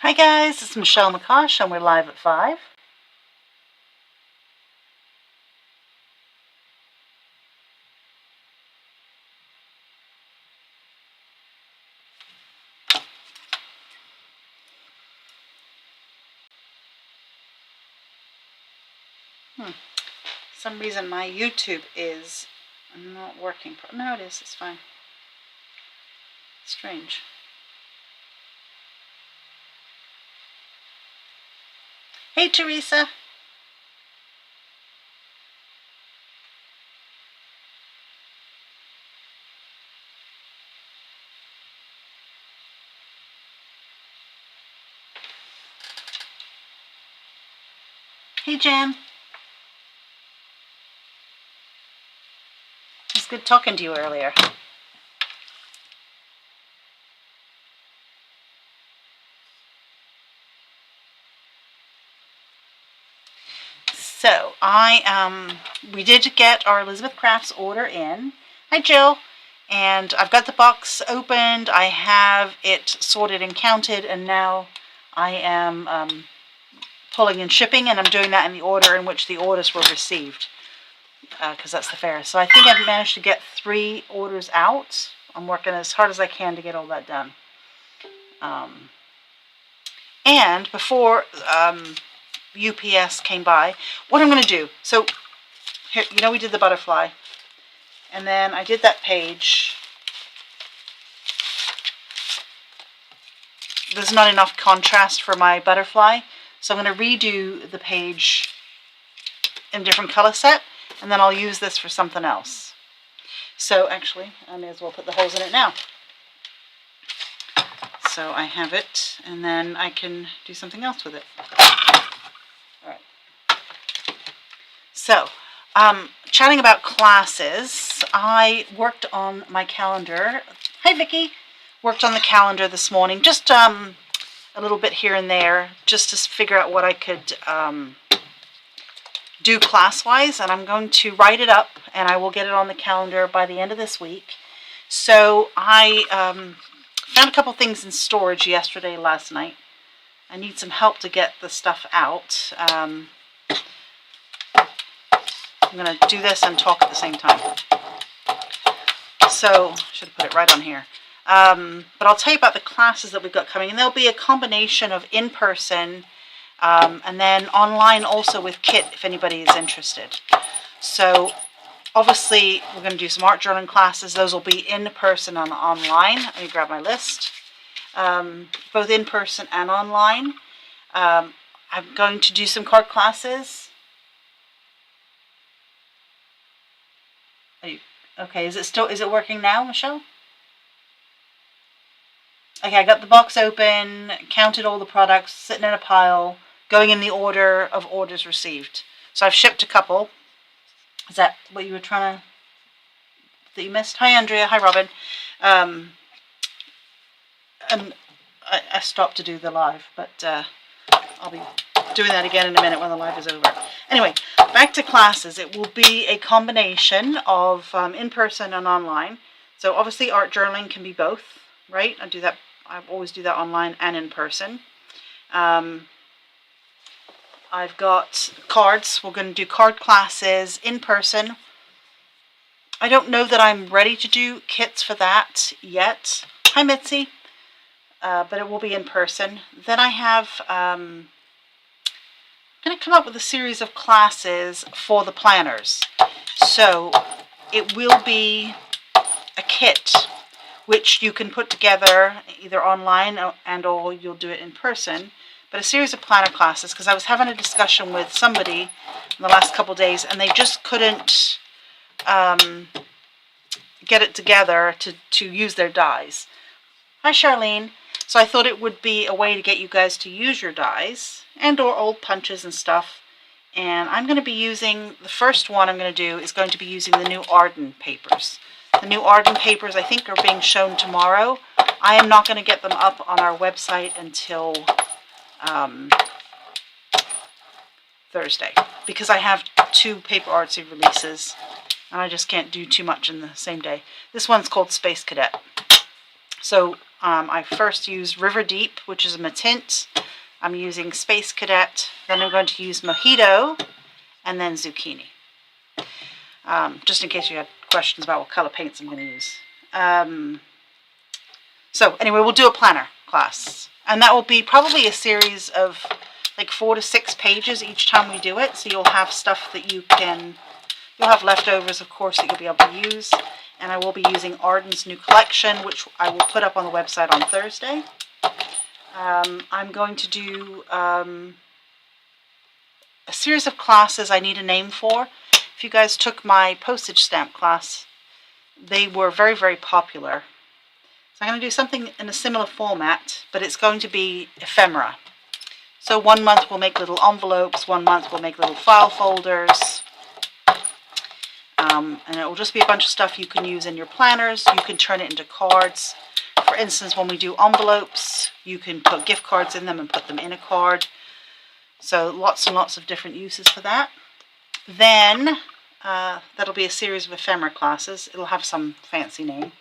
Hi guys, it's Michelle McCosh and we're live at 5. For some reason my YouTube is not working. No, it is. It's fine. Strange. Hey Teresa. Hey Jan. It was good talking to you earlier. So we did get our Elizabeth Crafts order in. Hi Jill. And I've got the box opened. I have it sorted and counted, and now I am pulling and shipping, and I'm doing that in the order in which the orders were received, because that's the fairest. So I think I've managed to get 3 orders out. I'm working as hard as I can to get all that done. And before UPS came by, what I'm going to do, so here, you know, we did the butterfly, and then I did that page. There's not enough contrast for my butterfly, so I'm going to redo the page in a different color set, and then I'll use this for something else. So actually, I may as well put the holes in it now. So I have it, and then I can do something else with it. All right. So, chatting about classes, I worked on my calendar. Hi Vicky. Worked on the calendar this morning, just a little bit here and there, just to figure out what I could do class-wise, and I'm going to write it up, and I will get it on the calendar by the end of this week. So I found a couple things in storage last night. I need some help to get the stuff out. I'm going to do this and talk at the same time. So, should have put it right on here. But I'll tell you about the classes that we've got coming, and there'll be a combination of in-person and then online also with Kit if anybody is interested. So obviously we're going to do some art journaling classes. Those will be in person and online. Let me grab my list. Both in person and online. I'm going to do some card classes. Okay, is it working now, Michelle? Okay, I got the box open, counted all the products, sitting in a pile, going in the order of orders received. So I've shipped a couple. Is that what you were trying to, that you missed? Hi Andrea, hi Robin. And I stopped to do the live, but I'll be doing that again in a minute when the live is over. Anyway, back to classes. It will be a combination of in-person and online. So obviously art journaling can be both, right? I always do that online and in person. I've got cards. We're going to do card classes in person. I don't know that I'm ready to do kits for that yet. Hi Mitzi. But it will be in person. Then I have, I'm going to come up with a series of classes for the planners. So it will be a kit which you can put together either online and or you'll do it in person, but a series of planner classes, because I was having a discussion with somebody in the last couple of days and they just couldn't get it together to use their dies. Hi Charlene. So I thought it would be a way to get you guys to use your dies and or old punches and stuff. And I'm going to be using, the first one I'm going to do is going to be using the new Arden papers. The new Arden papers I think are being shown tomorrow. I am not going to get them up on our website until Thursday, because I have 2 paper artsy releases and I just can't do too much in the same day. This one's called Space Cadet. So I first used River Deep, which is a Matint. I'm using Space Cadet. Then I'm going to use Mojito, and then Zucchini. Just in case you had questions about what color paints I'm going to use. So anyway, we'll do a planner class. And that will be probably a series of like 4 to 6 pages each time we do it. So you'll have stuff that you'll have leftovers, of course, that you'll be able to use. And I will be using Arden's new collection, which I will put up on the website on Thursday. I'm going to do a series of classes I need a name for. If you guys took my postage stamp class, they were very, very popular. So I'm going to do something in a similar format, but it's going to be ephemera. So 1 month we'll make little envelopes, 1 month we'll make little file folders. And it will just be a bunch of stuff you can use in your planners. You can turn it into cards. For instance, when we do envelopes, you can put gift cards in them and put them in a card. So lots and lots of different uses for that. Then that'll be a series of ephemera classes. It'll have some fancy name.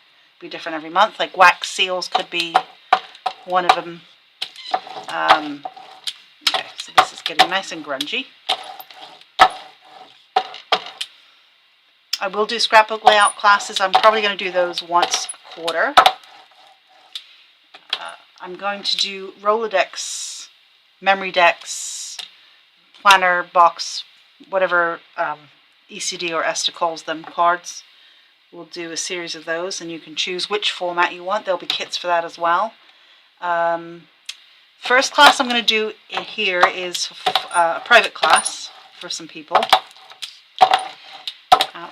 Be different every month. Like wax seals could be one of them. Okay, so this is getting nice and grungy. I will do scrapbook layout classes. I'm probably going to do those once a quarter. I'm going to do Rolodex, memory decks, planner box, whatever ECD or ESTA calls them, cards. We'll do a series of those, and you can choose which format you want. There'll be kits for that as well. First class I'm going to do here is a private class for some people.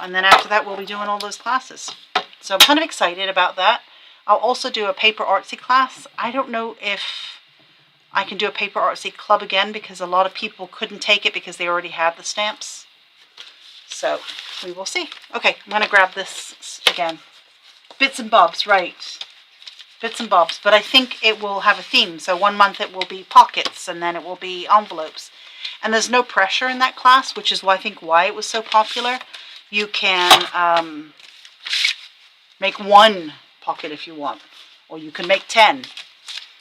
And then after that, we'll be doing all those classes. So I'm kind of excited about that. I'll also do a paper artsy class. I don't know if I can do a paper artsy club again because a lot of people couldn't take it because they already had the stamps. So we will see. Okay, I'm going to grab this again. Bits and bobs, right. Bits and bobs. But I think it will have a theme. So 1 month it will be pockets, and then it will be envelopes. And there's no pressure in that class, which is why I think why it was so popular. You can make 1 pocket if you want, or you can make 10.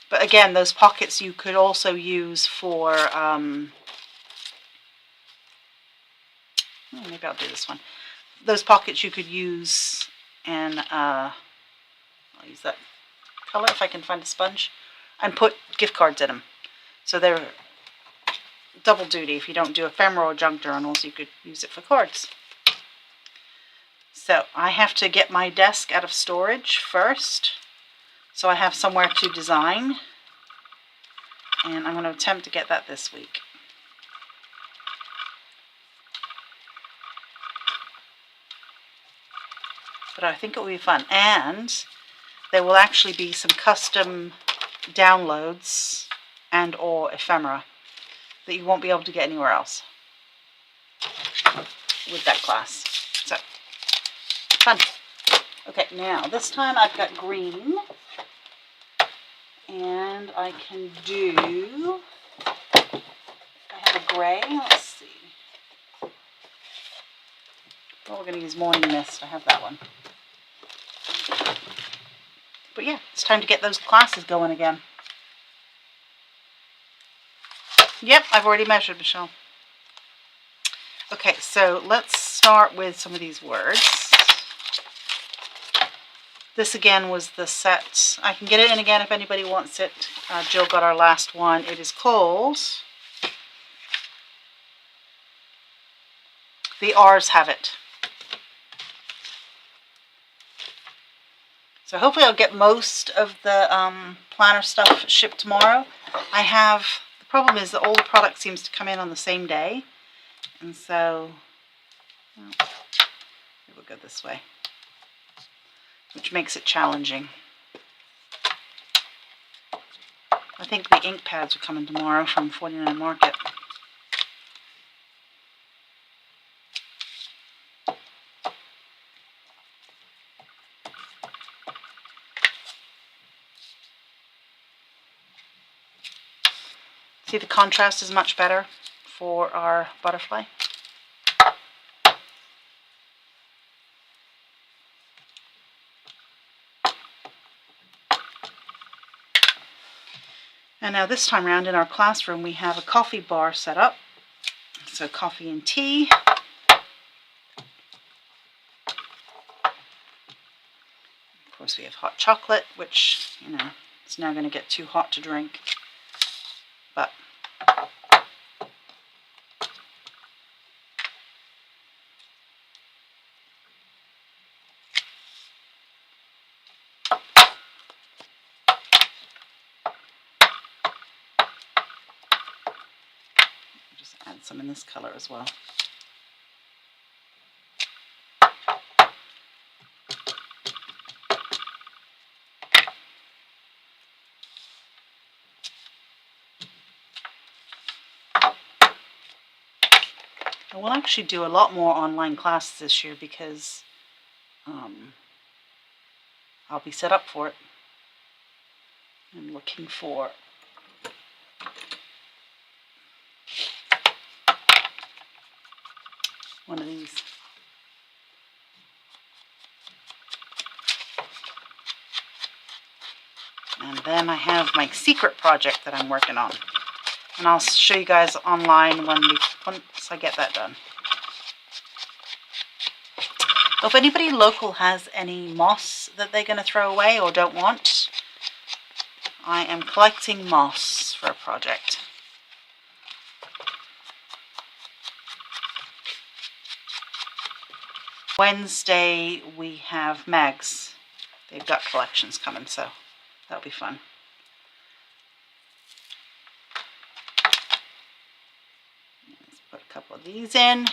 But again, those pockets you could also use for, maybe I'll do this one. Those pockets you could use, and I'll use that color if I can find a sponge, and put gift cards in them. So they're double duty. If you don't do ephemera or junk journals, you could use it for cards. So I have to get my desk out of storage first, so I have somewhere to design, and I'm going to attempt to get that this week. But I think it will be fun, and there will actually be some custom downloads and or ephemera that you won't be able to get anywhere else with that class. So fun. Okay, now this time I've got green, and I can do, I have a gray, let's see. Well, we're going to use Morning Mist, I have that one. But yeah, it's time to get those classes going again. Yep, I've already measured, Michelle. Okay, so let's start with some of these words. This again was the set. I can get it in again if anybody wants it. Jill got our last one. It is called The R's Have It. So hopefully I'll get most of the planner stuff shipped tomorrow. The problem is that all the product seems to come in on the same day. And so, well, we'll go this way, which makes it challenging. I think the ink pads are coming tomorrow from 49 Market. See, the contrast is much better for our butterfly. And now this time around in our classroom we have a coffee bar set up. So coffee and tea. Of course we have hot chocolate, which, you know, it's now going to get too hot to drink. But just add some in this color as well. I will actually do a lot more online classes this year because I'll be set up for it. I'm looking for one of these. And then I have my secret project that I'm working on. And I'll show you guys online once I get that done. So if anybody local has any moss that they're going to throw away or don't want, I am collecting moss for a project. Wednesday we have Mags. They've got collections coming, so that'll be fun. Let's put a couple of these in.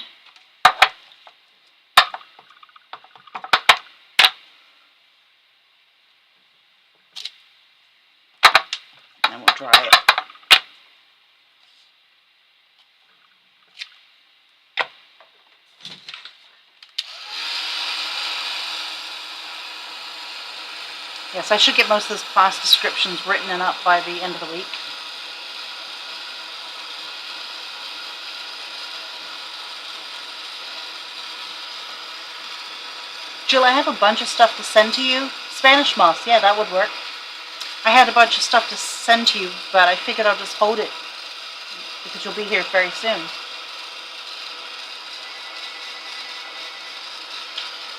And we'll dry it. Yes, I should get most of those class descriptions written and up by the end of the week. Jill, I have a bunch of stuff to send to you. Spanish moss, yeah, that would work. I had a bunch of stuff to send to you, but I figured I'll just hold it because you'll be here very soon.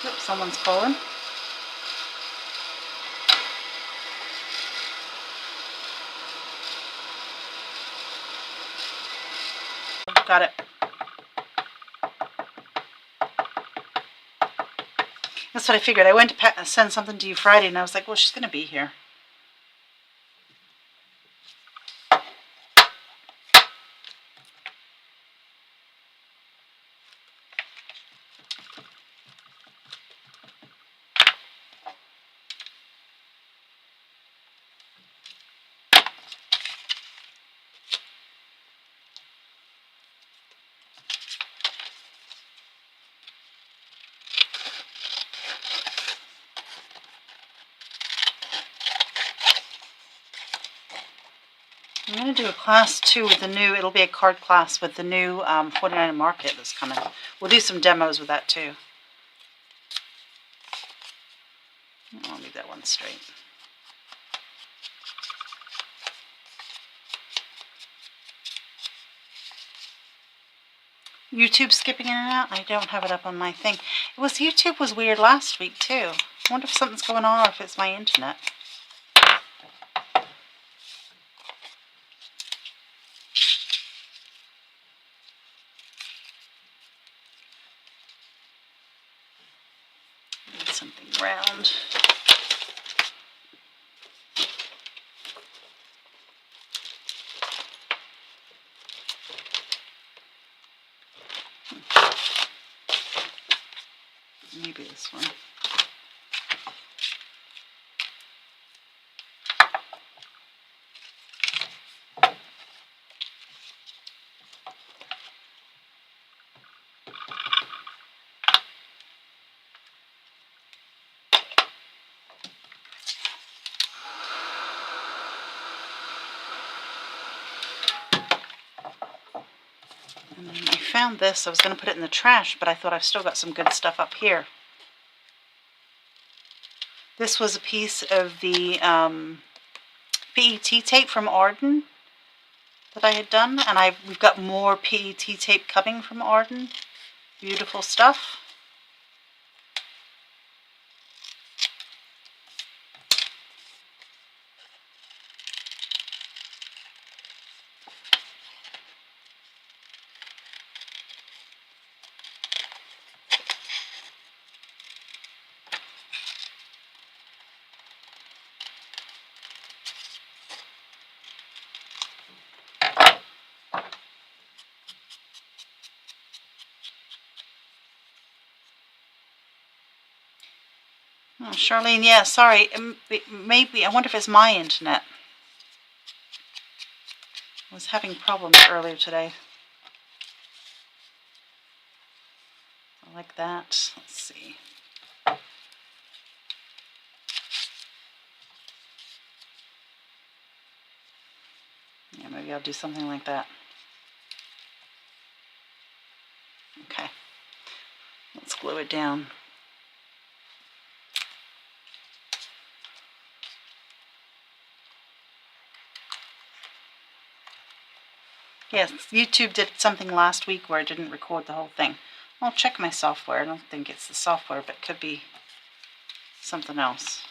Oops, someone's calling. Got it. That's what I figured. I went to send something to you Friday, and I was like, well, she's going to be here. I'm going to do a class too with the new, it'll be a card class with the new 49 market that's coming. We'll do some demos with that too. I'll leave that one straight. YouTube skipping in and out? I don't have it up on my thing. YouTube was weird last week too. I wonder if something's going on or if it's my internet. Something round. Maybe this one. I found this. I was going to put it in the trash, but I thought I've still got some good stuff up here. This was a piece of the PET tape from Arden that I had done, and we've got more PET tape coming from Arden. Beautiful stuff. Oh, Charlene, yeah, sorry. Maybe, I wonder if it's my internet. I was having problems earlier today. Like that. Let's see. Yeah, maybe I'll do something like that. Okay. Let's glue it down. Yes, YouTube did something last week where it didn't record the whole thing. I'll check my software. I don't think it's the software, but it could be something else.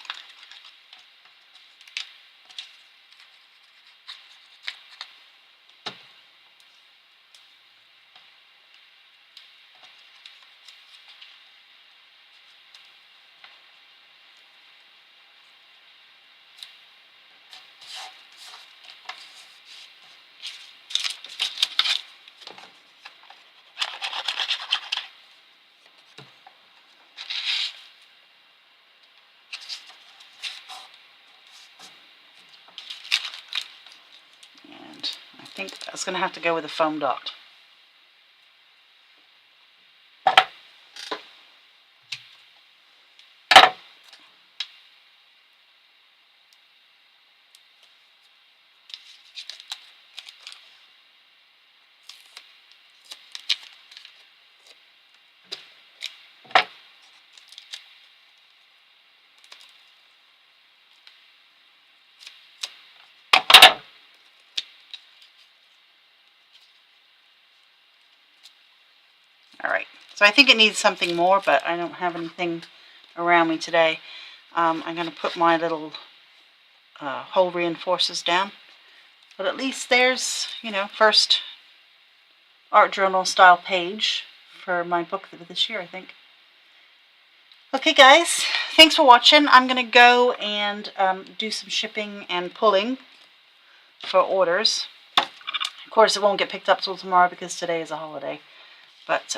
And I think that's going to have to go with a foam dot. Alright, so I think it needs something more, but I don't have anything around me today. I'm going to put my little hole reinforcers down. But at least there's, you know, first art journal style page for my book this year, I think. Okay guys, thanks for watching. I'm going to go and do some shipping and pulling for orders. Of course, it won't get picked up till tomorrow because today is a holiday. But